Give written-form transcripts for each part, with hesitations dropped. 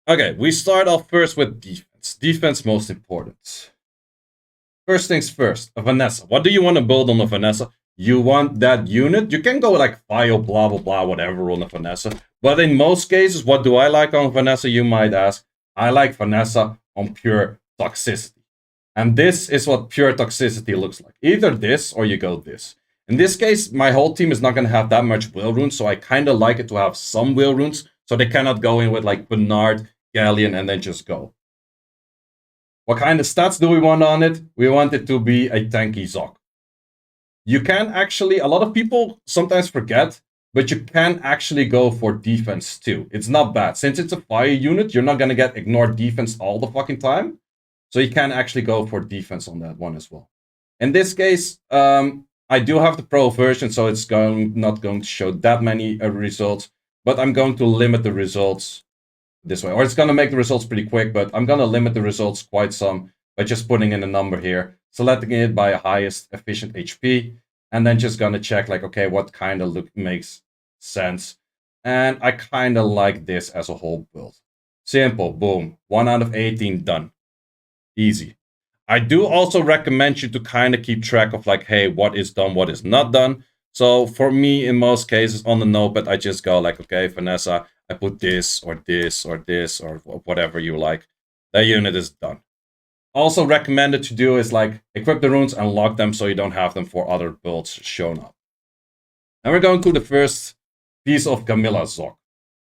Okay, we start off first with defense. Defense most important. First things first, a Vanessa. What do you want to build on a Vanessa? You want that unit. You can go like file, blah, blah, blah, whatever on a Vanessa. But in most cases, what do I like on Vanessa, you might ask? I like Vanessa on pure toxicity. And this is what pure toxicity looks like. Either this or you go this. In this case, my whole team is not going to have that much will runes, so I kind of like it to have some will runes, so they cannot go in with like Bernard, Galleon, and then just go. What kind of stats do we want on it? We want it to be a tanky Zok. You can actually, a lot of people sometimes forget, but you can actually go for defense too. It's not bad. Since it's a fire unit, you're not going to get ignored defense all the fucking time. So you can actually go for defense on that one as well. In this case, I do have the pro version, so it's not going to show that many results, but I'm going to limit the results this way. Or it's going to make the results pretty quick, but I'm going to limit the results quite some by just putting in a number here, selecting it by highest efficient HP, and then just going to check, like, okay, what kind of look makes sense. And I kind of like this as a whole build. Simple, boom. 1 out of 18, done. Easy. I do also recommend you to kind of keep track of, like, hey, what is done, what is not done. So for me, in most cases, on the notepad, I just go like, okay, Vanessa, I put this or this or this or whatever you like. That unit is done. Also recommended to do is like equip the runes and lock them so you don't have them for other builds shown up. And we're going to the first piece of Camilla Zok.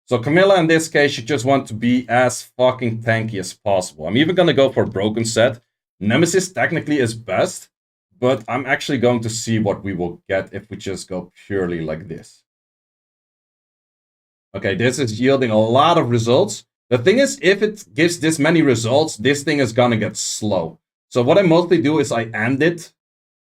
So Camilla, in this case, you just want to be as fucking tanky as possible. I'm even going to go for Broken Set. Nemesis technically is best, but I'm actually going to see what we will get if we just go purely like this. Okay, this is yielding a lot of results. The thing is, if it gives this many results, this thing is gonna get slow. So what I mostly do is I end it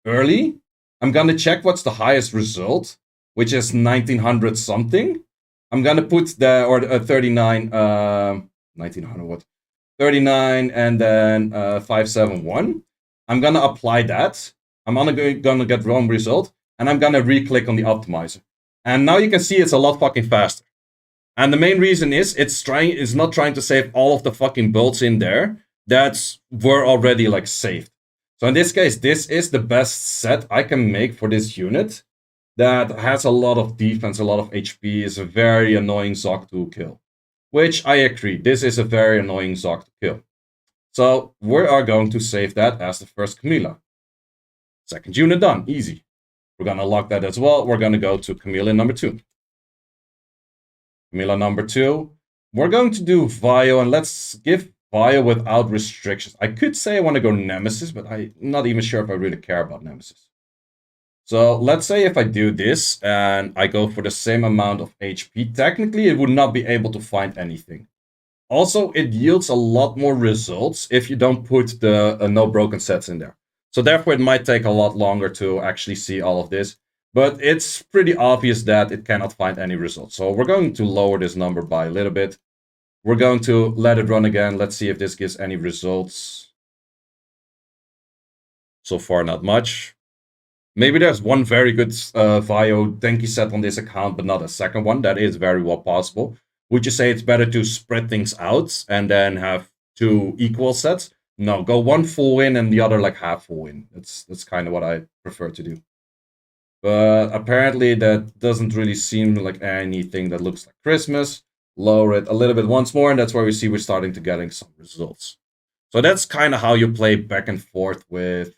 early. I'm gonna check what's the highest result, which is 1900 something. I'm gonna put the, or 39, 1900 what? 39 and then 571. I'm gonna apply that. I'm gonna get wrong result, and I'm gonna re-click on the optimizer. And now you can see it's a lot fucking faster. And the main reason is it's not trying to save all of the fucking builds in there that were already like saved. So in this case, this is the best set I can make for this unit that has a lot of defense, a lot of HP, is a very annoying Zok to kill. Which I agree, this is a very annoying Zok to kill. So we are going to save that as the first Camilla. Second unit done, easy. We're gonna lock that as well. We're gonna go to Camilla number 2. Camilla number 2. We're going to do Vio, and let's give Vio without restrictions. I could say I want to go Nemesis, but I'm not even sure if I really care about Nemesis. So let's say if I do this and I go for the same amount of HP, technically it would not be able to find anything. Also, it yields a lot more results if you don't put the no broken sets in there. So therefore, it might take a lot longer to actually see all of this. But it's pretty obvious that it cannot find any results. So we're going to lower this number by a little bit. We're going to let it run again. Let's see if this gives any results. So far, not much. Maybe there's one very good Vio Denki set on this account, but not a second one. That is very well possible. Would you say it's better to spread things out and then have 2 equal sets? No, go 1 full win and the other like half full win. That's kind of what I prefer to do. But apparently that doesn't really seem like anything that looks like Christmas. Lower it a little bit once more, and that's where we see we're starting to getting some results. So that's kind of how you play back and forth with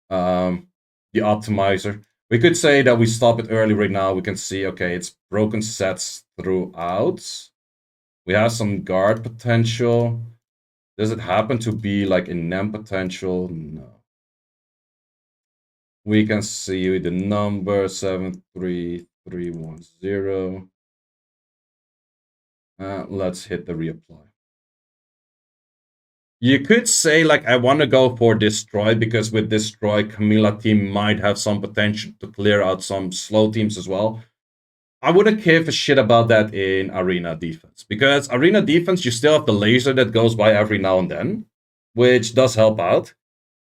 the optimizer. We could say that we stop it early right now. We can see, okay, it's broken sets throughout. We have some guard potential. Does it happen to be like a NEM potential? No. We can see the number 73310. Let's hit the reapply. You could say, like, I want to go for Destroy, because with Destroy, Camilla team might have some potential to clear out some slow teams as well. I wouldn't give a shit about that in Arena Defense, because Arena Defense, you still have the laser that goes by every now and then, which does help out.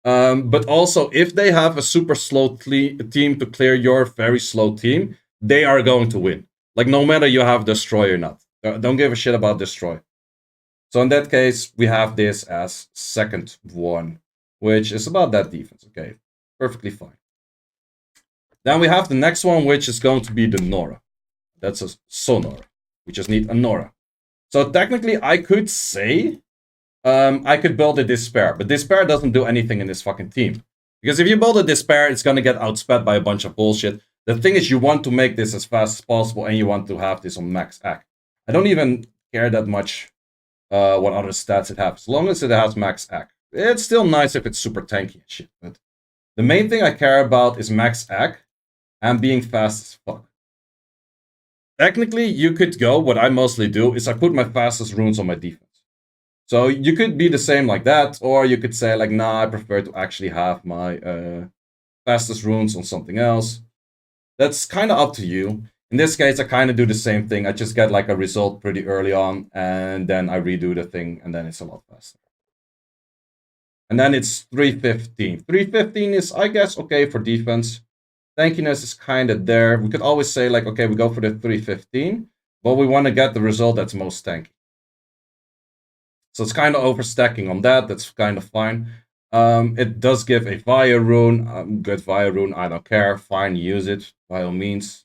But also, if they have a super slow team to clear your very slow team, they are going to win. Like, no matter you have Destroy or not. Don't give a shit about Destroy. So in that case, we have this as second one, which is about that defense. Okay, perfectly fine. Then we have the next one, which is going to be the Nora. That's a Sonora. We just need a Nora. So technically, I could say I could build a Despair, but Despair doesn't do anything in this fucking team. Because if you build a Despair, it's gonna get outsped by a bunch of bullshit. The thing is, you want to make this as fast as possible, and you want to have this on max AC. I don't even care that much what other stats it has, as long as it has max AC. It's still nice if it's super tanky and shit, but the main thing I care about is max AC and being fast as fuck. Technically, you could go, what I mostly do is I put my fastest runes on my defense. So you could be the same like that, or you could say like, nah, I prefer to actually have my fastest runes on something else. That's kind of up to you. In this case, I kind of do the same thing. I just get like a result pretty early on, and then I redo the thing, and then it's a lot faster. And then it's 315. 315 is, I guess, okay for defense. Tankiness is kind of there. We could always say like, okay, we go for the 315, but we want to get the result that's most tanky. So it's kind of overstacking on that. That's kind of fine. It does give a fire rune. Good fire rune. I don't care. Fine, use it by all means.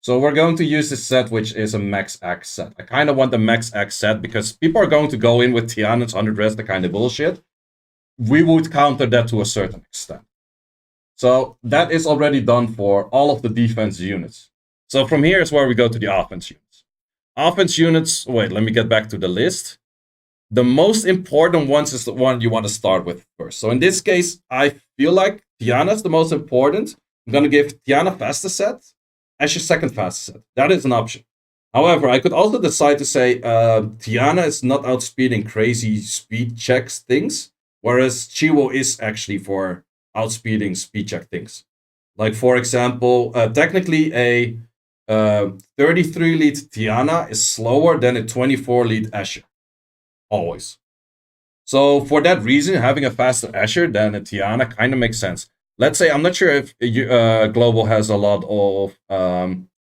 So we're going to use this set, which is a max axe set. I kind of want the max axe set because people are going to go in with Tiana's 100 rest, the kind of bullshit. We would counter that to a certain extent. So that is already done for all of the defense units. So from here is where we go to the offense units. Offense units, wait, let me get back to the list. The most important ones is the one you want to start with first. So in this case, I feel like Tiana is the most important. I'm going to give Tiana fastest set as your second fastest set. That is an option. However, I could also decide to say Tiana is not outspeeding crazy speed checks things, whereas Chiwu is actually for outspeeding speed check things. Like, for example, technically a 33 lead Tiana is slower than a 24 lead Asher. Always. So for that reason, having a faster Asher than a Tiana kind of makes sense. Let's say, I'm not sure if Global has a lot of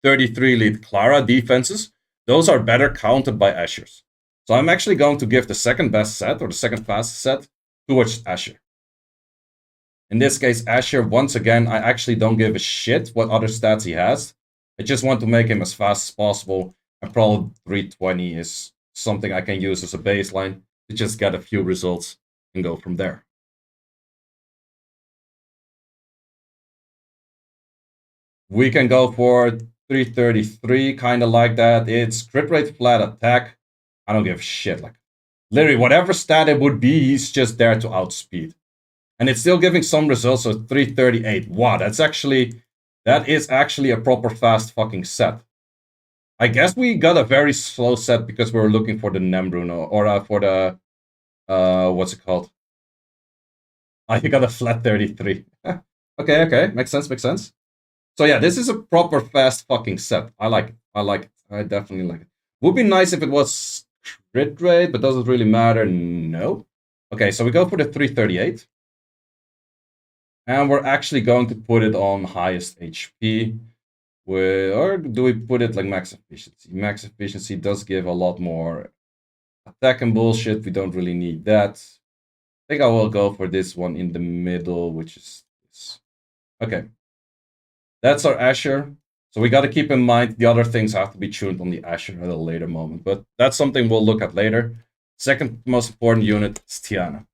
33 lead Clara defenses. Those are better counted by Ashers. So I'm actually going to give the second best set, or the second fastest set, towards Asher. In this case, Asher, once again, I actually don't give a shit what other stats he has. I just want to make him as fast as possible, and probably 320 is something I can use as a baseline to just get a few results and go from there. We can go for 333, kind of like that. It's crit rate, flat attack. I don't give a shit. Like, literally, whatever stat it would be, he's just there to outspeed. And it's still giving some results, so 338. Wow, that is actually a proper fast fucking set. I guess we got a very slow set because we were looking for the Nemrune, or for the, what's it called? I got a flat 33. Okay, makes sense. So yeah, this is a proper fast fucking set. I like it. I definitely like it. Would be nice if it was crit rate, but does it really matter? No. Okay, so we go for the 338. And we're actually going to put it on highest HP. Or do we put it like max efficiency? Max efficiency does give a lot more attack and bullshit. We don't really need that. I think I will go for this one in the middle, which is this. Okay. That's our Asher. So we got to keep in mind the other things have to be tuned on the Asher at a later moment. But that's something we'll look at later. Second most important unit is Tiana.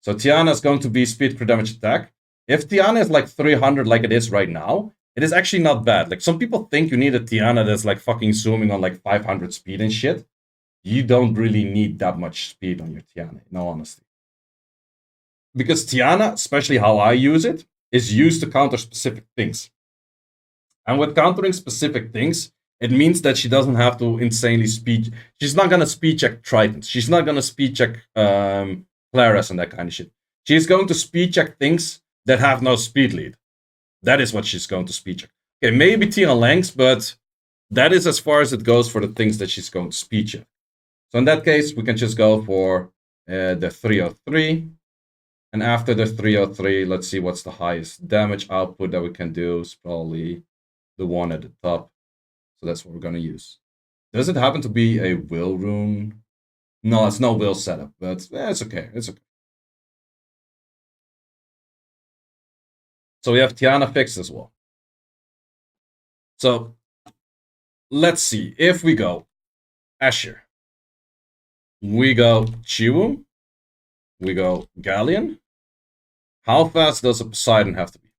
So Tiana is going to be speed per damage attack. If Tiana is like 300 like it is right now, it is actually not bad. Like, some people think you need a Tiana that's like fucking zooming on like 500 speed and shit. You don't really need that much speed on your Tiana, in all honesty. Because Tiana, especially how I use it, is used to counter specific things. And with countering specific things, it means that she doesn't have to insanely speed. She's not gonna speed check Tritons. She's not gonna speed check Claras and that kind of shit. She's going to speed check things that have no speed lead. That is what she's going to speed check. Okay, maybe Tina Langs, but that is as far as it goes for the things that she's going to speed check. So in that case, we can just go for the 303. And after the 303, let's see what's the highest damage output that we can do. It's probably the one at the top. So that's what we're going to use. Does it happen to be a will rune? No, it's no will setup, but it's okay. It's okay. So we have Tiana fixed as well. So let's see. If we go Asher, we go Chiwu, we go Galleon. How fast does a Poseidon have to be?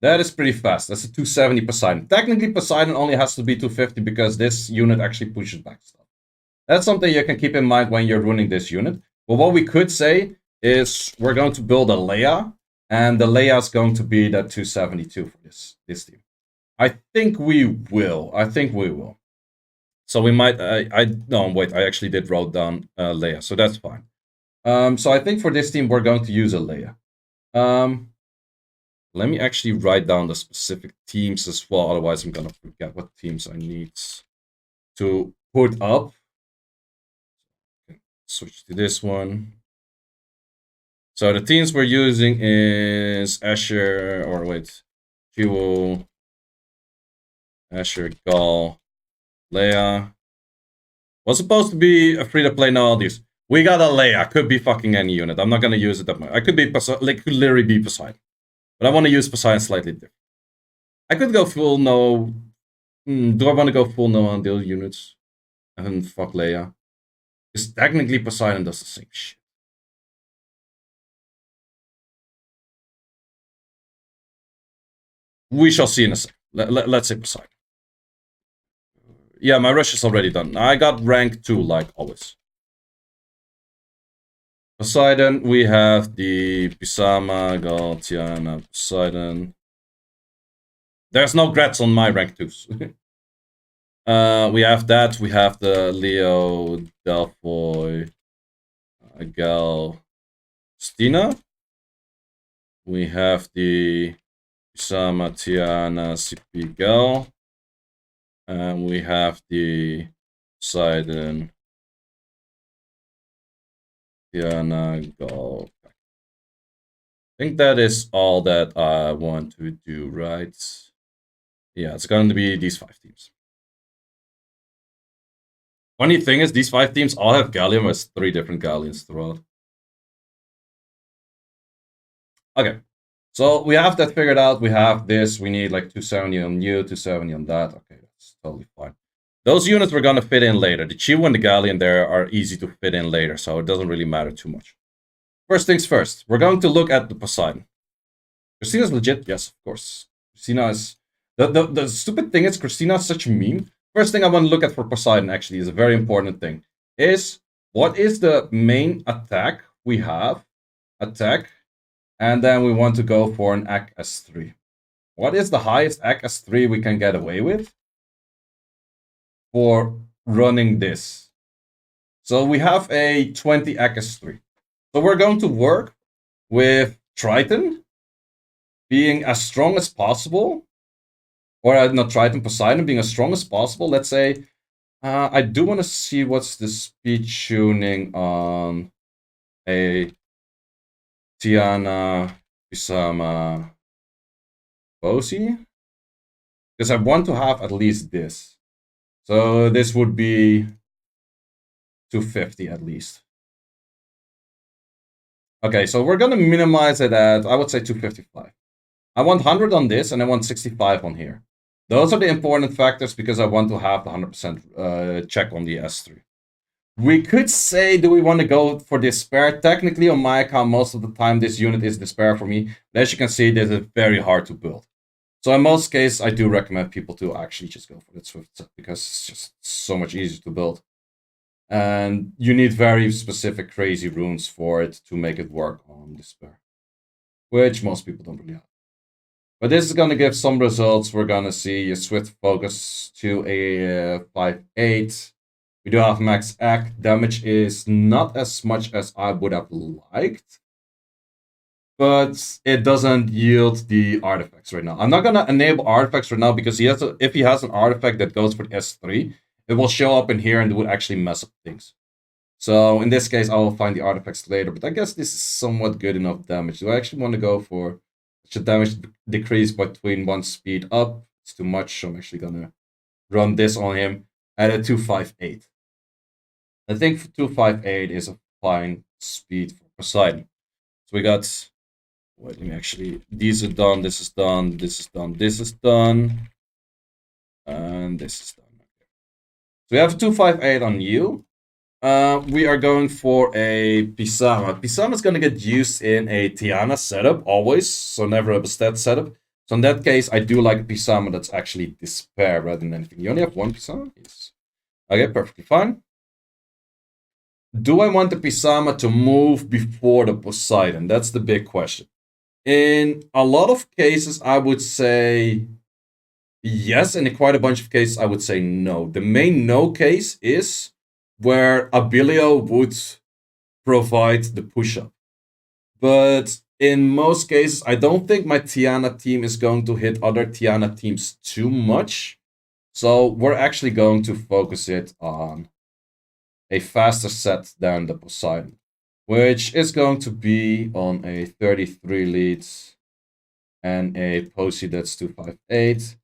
That is pretty fast. That's a 270 Poseidon. Technically, Poseidon only has to be 250 because this unit actually pushes back stuff. That's something you can keep in mind when you're running this unit. But what we could say is we're going to build a Leia, and the Leia is going to be that 272 for this team. I think we will. So we might. No, wait. I actually did wrote down Leia, so that's fine. So I think for this team we're going to use a Leia. Let me actually write down the specific teams as well. Otherwise, I'm gonna forget what teams I need to put up. Switch to this one. So the teams we're using is Asher, or wait, Chiwu, Asher, Gal, Leia. Was supposed to be a free-to-play now all these. We got a Leia. Could be fucking any unit. I'm not gonna use it that much. I could be like could literally be Poseidon. But I want to use Poseidon slightly different. I could go full no. Do I want to go full no on those units? And fuck Leia. Because technically Poseidon does the same shit. We shall see in a second. Let's say Poseidon. Yeah, my rush is already done. I got rank 2 like always. Poseidon, we have the Psamathe, Gal, Tiana, Poseidon. There's no grats on my rank 2s. We have that. We have the Leo, Delphoy, Gal, Stina. We have the Psamathe, Tiana, CP, Gal. And we have the Poseidon, Tiana, Gal. I think that is all that I want to do, right? Yeah, it's going to be these 5 teams. Funny thing is, these 5 teams all have Galleon with 3 different Galleons throughout. Okay, so we have that figured out. We have this. We need like 270 on you, 270 on that. Okay, that's totally fine. Those units we're going to fit in later. The Chiwu and the Galleon there are easy to fit in later, so it doesn't really matter too much. First things first, we're going to look at the Poseidon. Christina's legit? Yes, of course. Christina is... The stupid thing is Christina is such a meme. First thing I want to look at for Poseidon actually is a very important thing. Is what is the main attack we have? Attack. And then we want to go for an AC S3. What is the highest AC S3 we can get away with for running this? So we have a 20 AC S3. So we're going to work with Triton being as strong as possible. Or not Triton, Poseidon being as strong as possible. Let's say, I do want to see what's the speed tuning on a Tiana, Psamathe, Pose. Because I want to have at least this. So this would be 250 at least. Okay, so we're going to minimize it at, I would say 255. I want 100 on this, and I want 65 on here. Those are the important factors because I want to have the 100% check on the S3. We could say, do we want to go for Despair? Technically, on my account, most of the time, this unit is Despair for me. But as you can see, this is very hard to build. So in most cases, I do recommend people to actually just go for the Swift set because it's just so much easier to build. And you need very specific, crazy runes for it to make it work on Despair, which most people don't really have. But this is going to give some results. We're going to see a Swift focus to a 5-8. We do have max AC. Damage is not as much as I would have liked. But it doesn't yield the artifacts right now. I'm not going to enable artifacts right now because if he has an artifact that goes for the S3, it will show up in here and it would actually mess up things. So in this case, I will find the artifacts later. But I guess this is somewhat good enough damage. Do I actually want to go for... Should damage decrease between 1 speed up? It's too much, so I'm actually gonna run this on him at a 258. I think 258 is a fine speed for Poseidon. So we got. Wait, let me actually. These are done. This is done. This is done. This is done. And this is done. So we have 258 on you. We are going for a Psamathe. Psamathe is going to get used in a Tiana setup always, so never a Bastet setup. So in that case, I do like a Psamathe that's actually Despair rather than anything. You only have one Psamathe? Yes. Okay, perfectly fine. Do I want the Psamathe to move before the Poseidon? That's the big question. In a lot of cases, I would say yes, and in quite a bunch of cases, I would say no. The main no case is where Abilio would provide the push-up. But in most cases, I don't think my Tiana team is going to hit other Tiana teams too much. So we're actually going to focus it on a faster set than the Poseidon, which is going to be on a 33 leads and a Posey that's 258.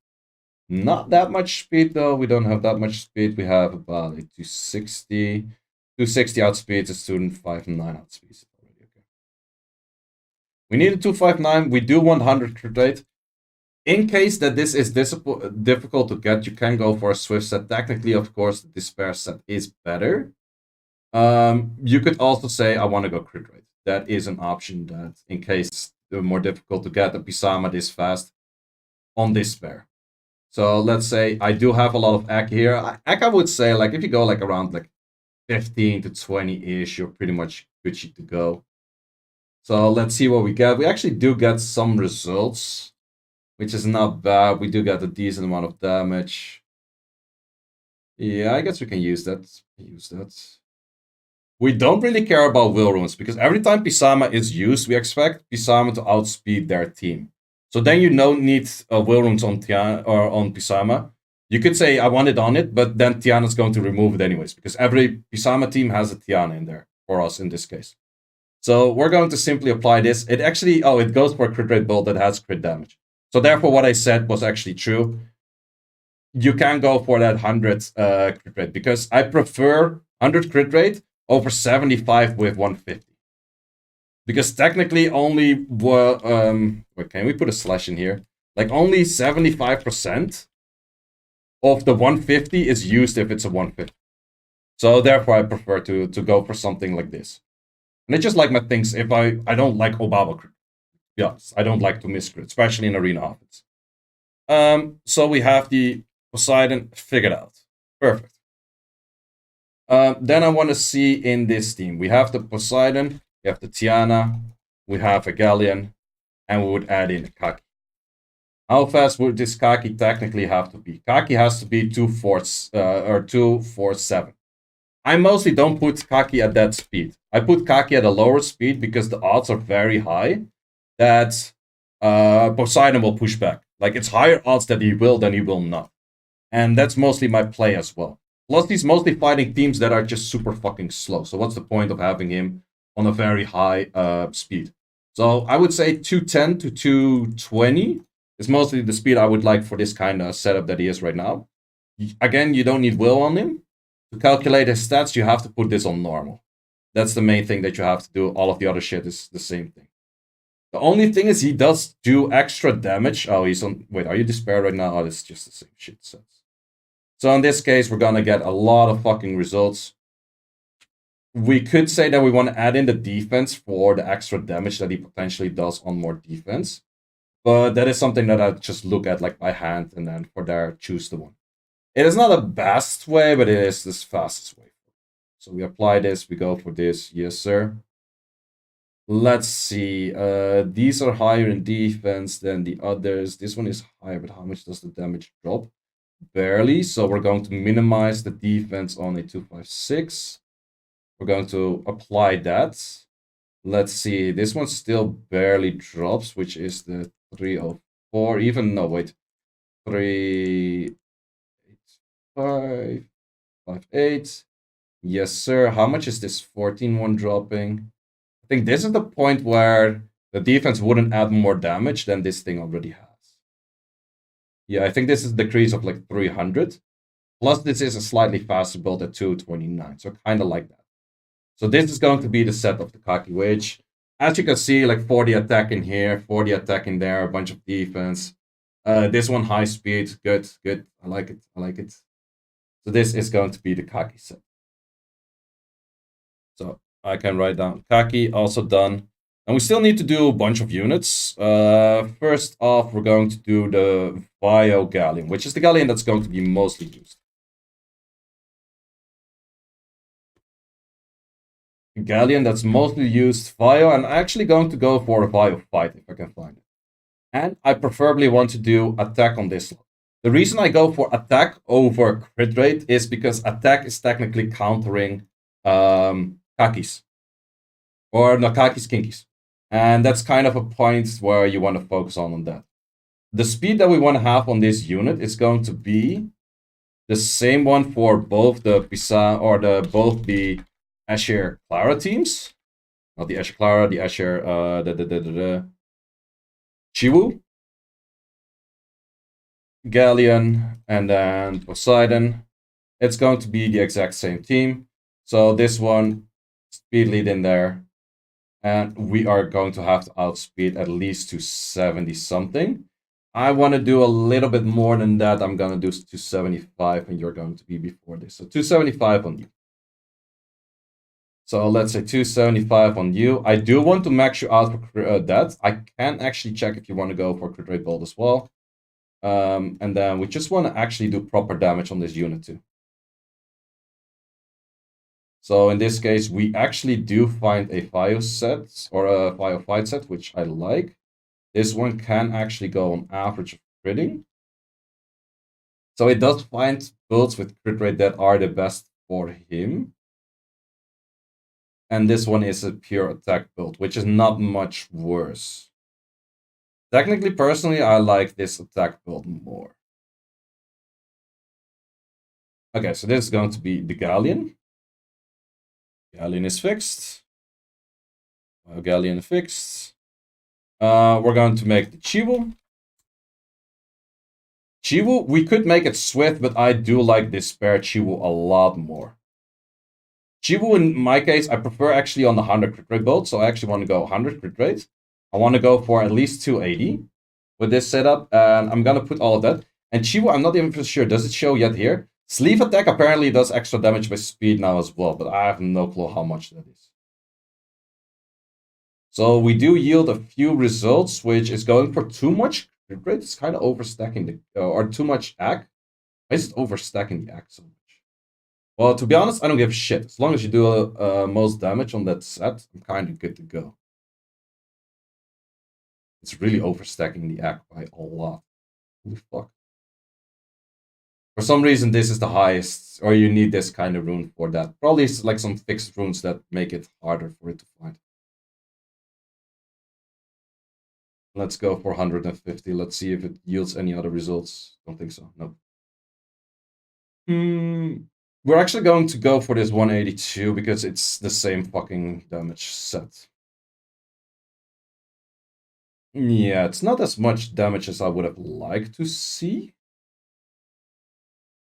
Not that much speed though. We don't have that much speed. We have about a 260. 260 outspeeds, a student 5.9 outspeeds. Okay. We need a 259. We do want 100 crit rate. In case that this is difficult to get, you can go for a Swift set. Technically, of course, the Despair set is better. You could also say, I want to go crit rate. That is an option that, in case they're more difficult to get, the Psamathe is fast on Despair. So let's say I do have a lot of AK here. AK, I would say, like, if you go like around like 15 to 20-ish, you're pretty much Gucci to go. So let's see what we get. We actually do get some results, which is not bad. We do get a decent amount of damage. Yeah, I guess we can use that. We don't really care about will runes because every time Psamathe is used, we expect Psamathe to outspeed their team. So then you don't need will runes on Tiana or on Psamathe. You could say I want it on it, but then Tiana's going to remove it anyways because every Psamathe team has a Tiana in there for us in this case. So we're going to simply apply this. It actually, it goes for a crit rate build that has crit damage. So therefore, what I said was actually true. You can go for that 100 crit rate because I prefer 100 crit rate over 75 with 150. Because technically only, can we put a slash in here? Like only 75% of the 150 is used if it's a 150. So therefore I prefer to go for something like this. And it's just like my things, if I don't like Obama crit. Yes, I don't like to miss crit, especially in arena offense. So we have the Poseidon figured out. Perfect. Then I want to see in this team, we have the Poseidon, we have the Tiana, we have a Galleon, and we would add in a Kaki. How fast would this Kaki technically have to be? Kaki has to be 247. I mostly don't put Kaki at that speed. I put Kaki at a lower speed because the odds are very high that Poseidon will push back. Like it's higher odds that he will than he will not. And that's mostly my play as well. Plus, he's mostly fighting teams that are just super fucking slow. So what's the point of having him on a very high speed? So I would say 210 to 220 is mostly the speed I would like for this kind of setup that he is right now. Again, you don't need will on him. To calculate his stats, you have to put this on normal. That's the main thing that you have to do. All of the other shit is the same thing. The only thing is he does do extra damage. Oh, he's on... Wait, are you Despair right now? Oh, it's just the same shit sets. So in this case, we're gonna get a lot of fucking results. We could say that we want to add in the defense for the extra damage that he potentially does on more defense. But that is something that I just look at like by hand and then for there choose the one. It is not the best way, but it is the fastest way. So we apply this, we go for this. Yes, sir. Let's see. These are higher in defense than the others. This one is higher, but how much does the damage drop? Barely. So we're going to minimize the defense on a 256. We're going to apply that. Let's see. This one still barely drops, which is the 304. Even no, wait. 385, 58. Yes, sir. How much is this 14-1 dropping? I think this is the point where the defense wouldn't add more damage than this thing already has. Yeah, I think this is a decrease of like 300. Plus, this is a slightly faster build at 229, so kind of like that. So this is going to be the set of the Kaki, which, as you can see, like 40 attack in here, 40 attack in there, a bunch of defense. This one high speed, good, good. I like it, I like it. So this is going to be the Kaki set. So I can write down Kaki, also done. And we still need to do a bunch of units. First off, we're going to do the Bio Galleon, which is the galleon that's going to be mostly used. Galleon that's mostly used Vio. I'm actually going to go for a Vio fight if I can find it. And I preferably want to do attack on this one. The reason I go for attack over crit rate is because attack is technically countering Kakis. Or no, Kakis, Kinkis. And that's kind of a point where you want to focus on that. The speed that we want to have on this unit is going to be the same one for both the Pisa or both the Asher Clara teams. Not the Asher Clara, the Asher the Chiwu, Galleon, and then Poseidon. It's going to be the exact same team. So this one, speed lead in there. And we are going to have to outspeed at least to 70 something. I want to do a little bit more than that. I'm going to do 275, and you're going to be before this. So 275 on you. So let's say 275 on you. I do want to max you out for that. I can actually check if you want to go for crit rate build as well. And then we just want to actually do proper damage on this unit too. So in this case, we actually do find a Fio set or a Fio fight set, which I like. This one can actually go on average of critting. So it does find builds with crit rate that are the best for him. And this one is a pure attack build, which is not much worse. Technically, personally, I like this attack build more. Okay, so this is going to be the Galleon. Galleon is fixed. Galleon fixed. We're going to make the Chiwu. Chiwu, we could make it Swift, but I do like this spare Chiwu a lot more. Chiwu, in my case, I prefer actually on the 100 crit rate build, so I actually want to go 100 crit rate. I want to go for at least 280 with this setup, and I'm going to put all of that. And Chiwu, I'm not even for sure, does it show yet here? Sleeve attack apparently does extra damage by speed now as well, but I have no clue how much that is. So we do yield a few results, which is going for too much crit rate. It's kind of overstacking the, or too much act. Why is it overstacking the act so much? Well, to be honest, I don't give a shit. As long as you do most damage on that set, I'm kind of good to go. It's really overstacking the act by a lot. Holy fuck. For some reason, this is the highest, or you need this kind of rune for that. Probably it's like some fixed runes that make it harder for it to find. Let's go for 150. Let's see if it yields any other results. Don't think so. No. We're actually going to go for this 182 because it's the same fucking damage set. Yeah, it's not as much damage as I would have liked to see.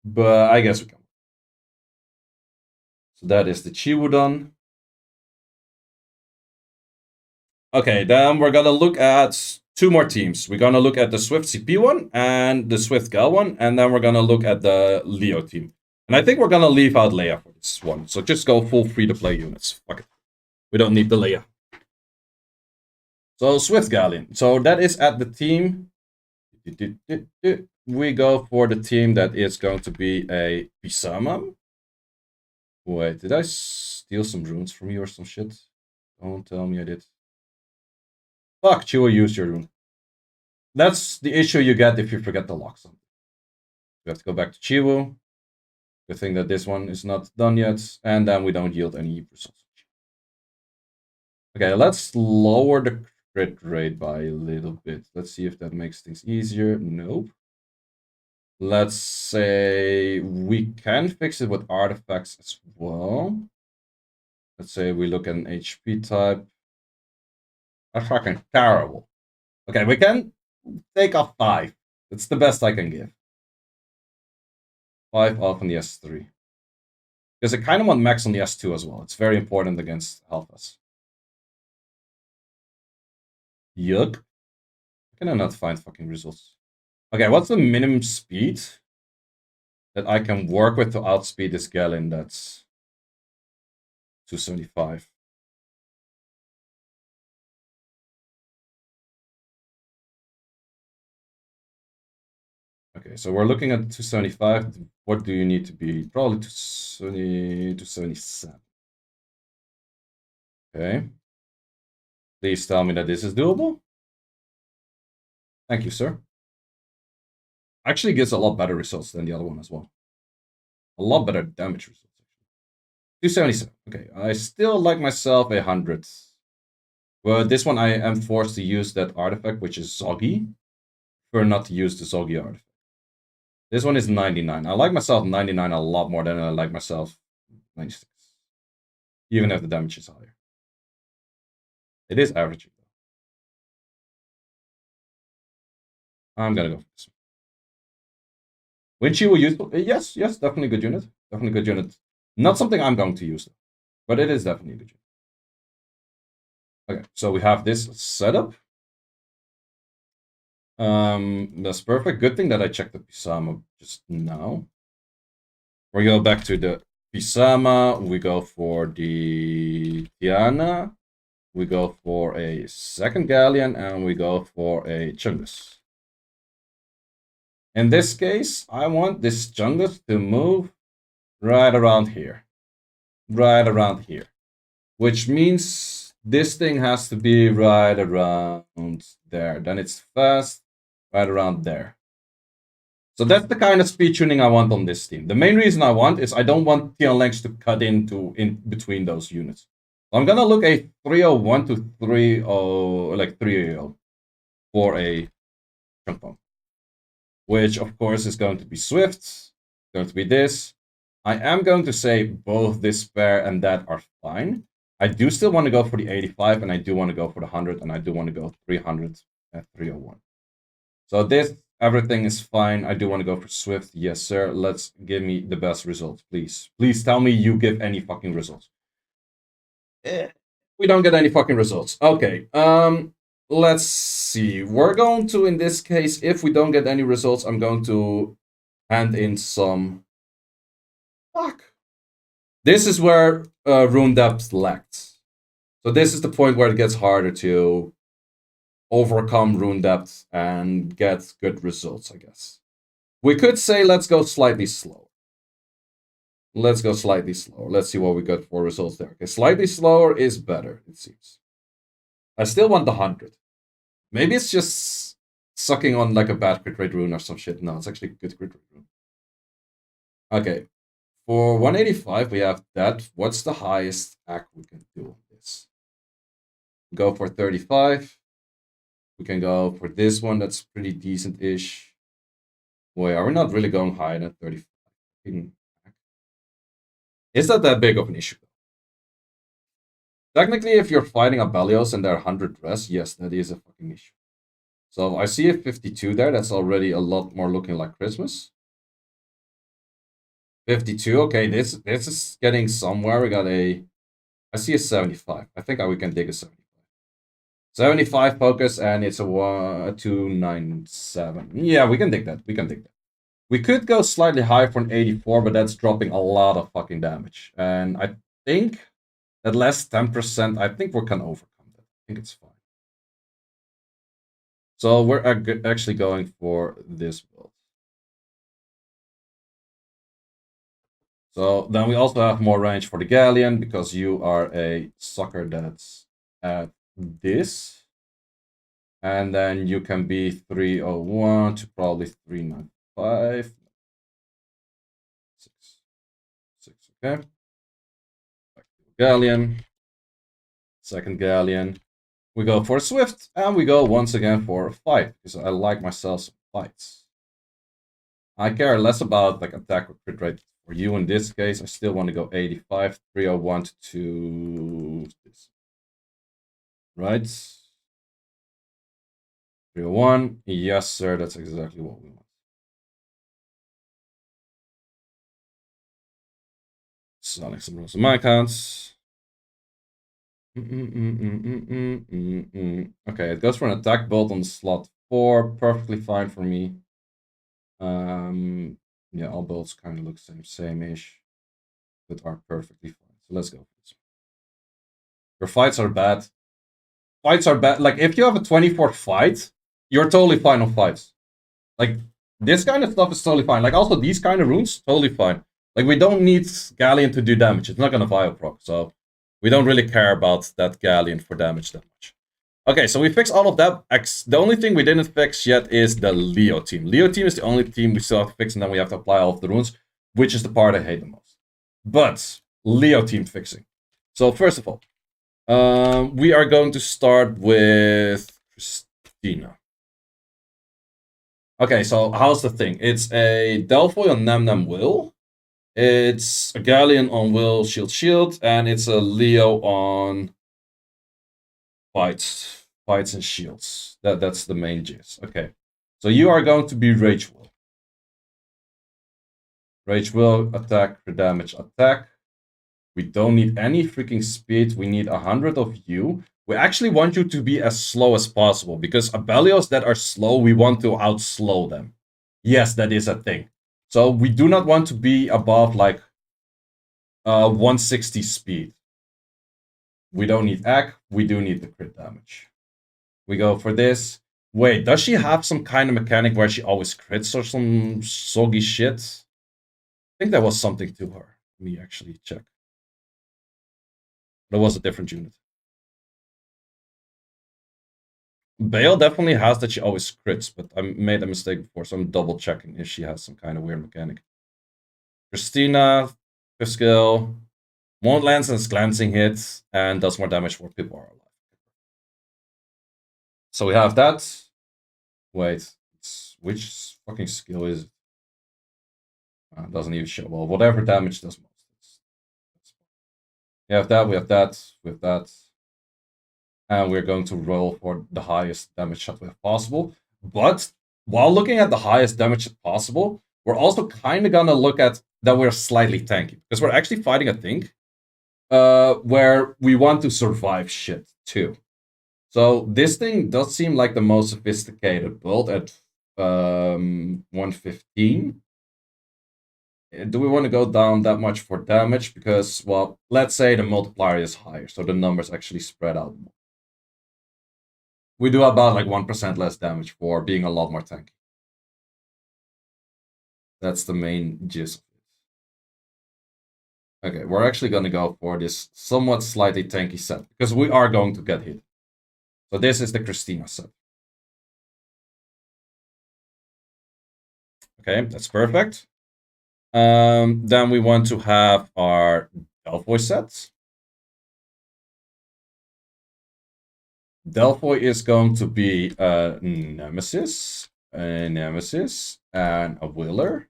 But I guess we can. So that is the Chiwu done. Okay, then we're gonna look at two more teams. We're gonna look at the Swift CP one and the Swift Gal one, and then we're gonna look at the Leo team. And I think we're gonna leave out Leia for this one. So just go full free-to-play units. Fuck it. We don't need the Leia. So Swift Galleon. So that is at the team. We go for the team that is going to be a Psamathe. Wait, did I steal some runes from you or some shit? Don't tell me I did. Fuck, Chiwu used your rune. That's the issue you get if you forget to lock something. We have to go back to Chiwu. Good thing that this one is not done yet. And then we don't yield any results. Okay, let's lower the crit rate by a little bit. Let's see if that makes things easier. Nope. Let's say we can fix it with artifacts as well. Let's say we look at an HP type. That's fucking terrible. Okay, we can take off 5. It's the best I can give. 5 off on the S3. Because I kind of want max on the S2 as well. It's very important against Alphas. Yuck. Can I not find fucking results? Okay, what's the minimum speed that I can work with to outspeed this Galleon? That's 275. Okay, so we're looking at 275. What do you need to be? Probably 270, 277. Okay. Please tell me that this is doable. Thank you, sir. Actually gives a lot better results than the other one as well. A lot better damage results. 277. Okay, I still like myself 100. But this one I am forced to use that artifact, which is Zoggy. For not to use the Zoggy artifact. This one is 99. I like myself 99 a lot more than I like myself 96. Even if the damage is higher. It is averaging. I'm gonna go for this one. When Chiwu useful? Yes, definitely good unit. Definitely good unit. Not something I'm going to use, though, but it is definitely a good unit. Okay, so we have this setup. That's perfect. Good thing that I checked the Psamathe just now. We go back to the Psamathe. We go for the Tiana. We go for a second Galleon, and we go for a Chungus. In this case, I want this Chungus to move right around here. Right around here. Which means this thing has to be right around there. Then it's fast, right around there. So that's the kind of speed tuning I want on this team. The main reason I want is I don't want Tian lengths to cut in between those units. So I'm gonna look a 301 to 30, like 380 for a chunk bomb. Which of course is going to be Swift, going to be this. I am going to say both this pair and that are fine. I do still want to go for the 85, and I do want to go for the 100, and I do want to go 300 at 301. So this, everything is fine. I do want to go for Swift. Yes, sir. Let's give me the best results, please. Please tell me you give any fucking results. We don't get any fucking results. Okay. Let's see. We're going to, in this case, if we don't get any results, I'm going to hand in some... Fuck. This is where rune depth lacks. So this is the point where it gets harder to overcome rune depth and get good results, I guess. We could say let's go slightly slower. Let's go slightly slower. Let's see what we got for results there. Okay, slightly slower is better, it seems. I still want the 100. Maybe it's just sucking on like a bad crit rate rune or some shit. No, it's actually a good crit rate rune. Okay, for 185, we have that. What's the highest act we can do on this? Go for 35. We can go for this one. That's pretty decent-ish. Boy, are we not really going higher than 35? Is that big of an issue? Technically, if you're fighting a Belios and there are 100 res, yes, that is a fucking issue. So I see a 52 there. That's already a lot more looking like Christmas. 52. Okay, this is getting somewhere. We got a... I see a 75. I think we can dig a 75. 75 focus, and it's a 297. Yeah, we can dig that. We can dig that. We could go slightly higher for an 84, but that's dropping a lot of fucking damage. And I think at less 10%, I think we can overcome that. I think it's fine. So we're actually going for this build. So then we also have more range for the Galleon, because you are a sucker that's at this. And then you can be 301 to probably 395. 6, okay. Back to Galleon. Second Galleon. We go for a Swift, and we go once again for a fight, because I like myself some fights. I care less about like attack or crit rate for you in this case. I still want to go 85, 301 to this. Right? 301. Yes, sir. That's exactly what we want. selling some runes on my accounts. Okay, it goes for an attack bolt on slot 4. Perfectly fine for me. Yeah, all bolts kind of look same-ish, but are perfectly fine. So let's go. Your fights are bad. Fights are bad. Like, if you have a 24 fight, you're totally fine on fights. Like, this kind of stuff is totally fine. Like, also, these kind of runes, totally fine. Like, we don't need Galleon to do damage. It's not going to Vile proc, so we don't really care about that Galleon for damage that much. Okay, so we fixed all of that. The only thing we didn't fix yet is the Leo team. Leo team is the only team we still have to fix, and then we have to apply all of the runes, which is the part I hate the most. But, Leo team fixing. So, first of all, we are going to start with Christina. Okay, so how's the thing? It's a Delphoid on Nam Nam Will. It's a Galleon on Will Shield Shield, and it's a Leo on Fights and Shields. That's the main gist. Okay, so you are going to be Rage Will. Rage Will, attack, damage, attack. We don't need any freaking speed. We need 100 of you. We actually want you to be as slow as possible, because Abelios that are slow, we want to outslow them. Yes, that is a thing. So we do not want to be above like 160 speed. We don't need AC, we do need the crit damage. We go for this. Wait, does she have some kind of mechanic where she always crits or some soggy shit? I think there was something to her. Let me actually check. That was a different unit. Bale definitely has that she always crits, but I made a mistake before, so I'm double checking if she has some kind of weird mechanic. Christina, 5th skill, won't land since glancing hits, and does more damage for people are alive. So we have that. Wait, which fucking skill is it? Doesn't even show. Well, whatever damage does most. We have that, we have that, we have that. And we're going to roll for the highest damage shot we have possible. But while looking at the highest damage possible, we're also kind of gonna look at that we're slightly tanky, because we're actually fighting a thing where we want to survive shit too. So this thing does seem like the most sophisticated build at 115. Do we want to go down that much for damage? Because, well, let's say the multiplier is higher, so the numbers actually spread out more. We do about like 1% less damage for being a lot more tanky. That's the main gist. Okay, we're actually going to go for this somewhat slightly tanky set, because we are going to get hit. So this is the Christina set. Okay, that's perfect. Then we want to have our Delphoid sets. Delphoid is going to be a Nemesis, and a Willer.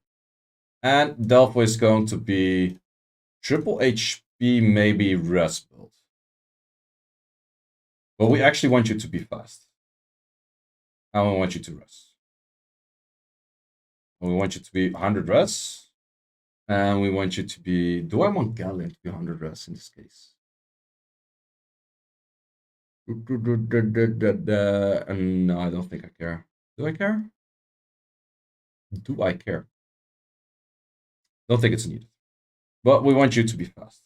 And Delphoid is going to be triple HP, maybe res build. But we actually want you to be fast. And we want you to res. And we want you to be 100 res. And we want you to be... Do I want Galleon to be 100 res in this case? No, I don't think I care. Do I care? Do I care? Don't think it's needed. But we want you to be fast.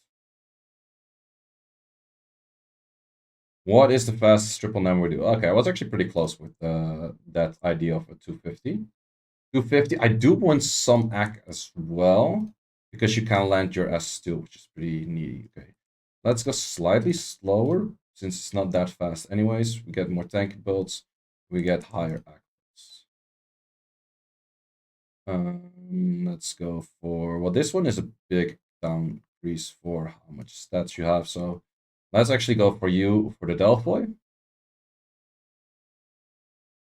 What is the fastest triple number we do? Okay, I was actually pretty close with that idea of a 250. 250. I do want some AC as well, because you can land your S2, which is pretty neat. Okay, let's go slightly slower, since it's not that fast anyways. We get more tanky builds, we get higher AC. Let's go for... Well, this one is a big down increase for how much stats you have, so let's actually go for you for the Delphoid.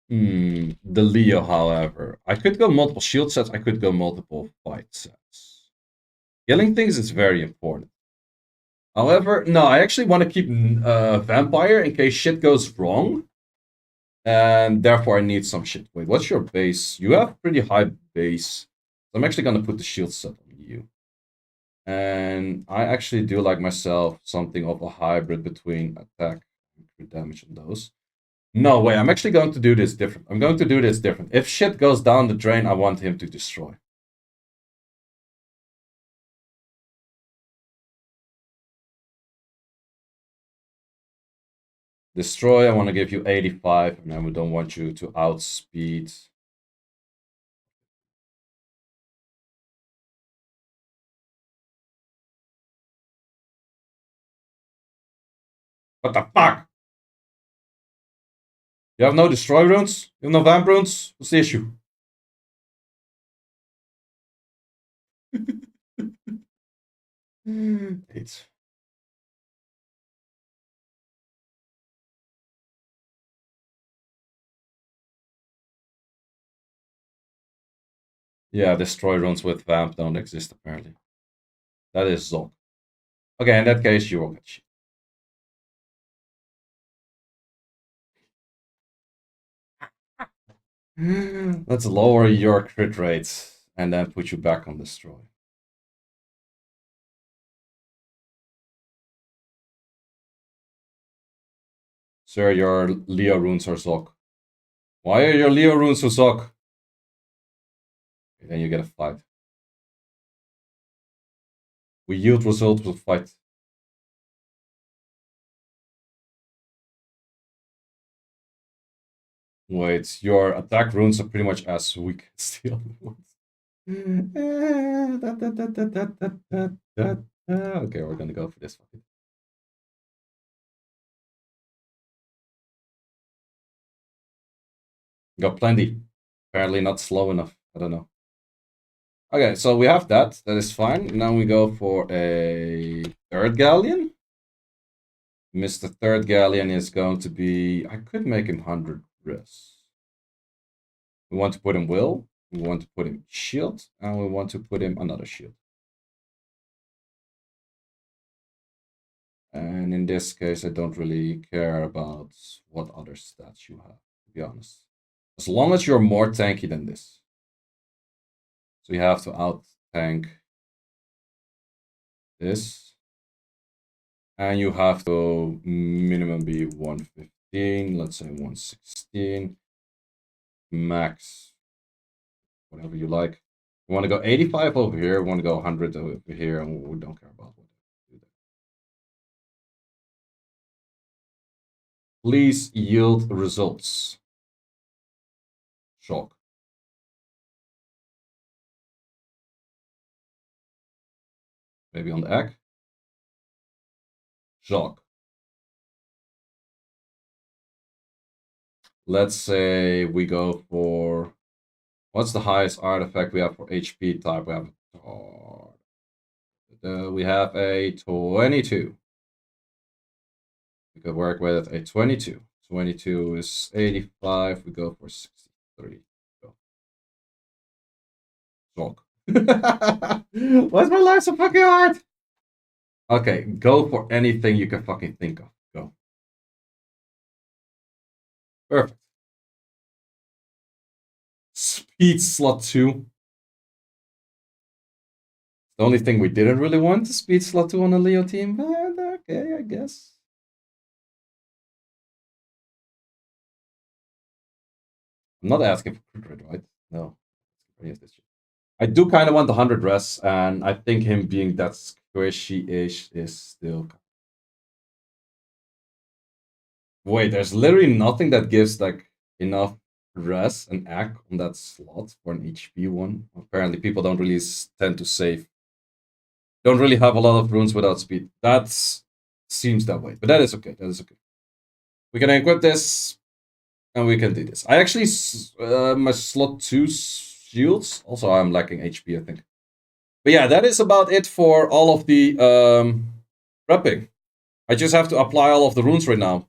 The Leo, however. I could go multiple shield sets, I could go multiple fight sets. Killing things is very important. However, no, I actually want to keep Vampire in case shit goes wrong. And therefore I need some shit. Wait, what's your base? You have pretty high base. So I'm actually going to put the shield set on you. And I actually do like myself something of a hybrid between attack and crit damage on those. No way, I'm actually going to do this different. I'm going to do this different. If shit goes down the drain, I want him to destroy. Destroy, I want to give you 85, and then we don't want you to outspeed. What the fuck? You have no destroy runes? You have no vamp runes? What's the issue? Eight. Yeah, destroy runes with vamp don't exist apparently. That is Zog. Okay, in that case, you will get shit. Let's lower your crit rates and then put you back on destroy. Sir, your Leo runes are Zog. Why are your Leo runes so Zog? Then you get a fight. We yield results with fight. Wait, your attack runes are pretty much as weak as the other ones. Okay, we're gonna go for this one. Got plenty. Apparently not slow enough. I don't know. Okay, so we have that. That is fine. Now we go for a third galleon. Mr. Third Galleon is going to be... I could make him 100 res. We want to put him will. We want to put him shield. And we want to put him another shield. And in this case, I don't really care about what other stats you have, to be honest. As long as you're more tanky than this. So you have to out-tank this. And you have to minimum be 115, let's say 116. Max, whatever you like. We want to go 85 over here, we want to go 100 over here, and we don't care about what they do. Please yield results. Shock. Maybe on the egg. Shock. Let's say we go for... What's the highest artifact we have for HP type? We have a 22. We could work with a 22. 22 is 85. We go for 63. Go. Shock. Why's my life so fucking hard? Okay, go for anything you can fucking think of. Go. Perfect. Speed slot 2. The only thing we didn't really want is speed slot 2 on a Leo team, but okay, I guess. I'm not asking for crit rate, right? No. I do kind of want the 100 res, and I think him being that squishy-ish is still... Wait, there's literally nothing that gives like enough res and act on that slot for an HP one. Apparently, people don't really tend to save. Don't really have a lot of runes without speed. That seems that way, but that is okay. That is okay. We can equip this, and we can do this. I actually my slot 2 shields. Also, I'm lacking HP, I think. But yeah, that is about it for all of the prepping. I just have to apply all of the runes right now.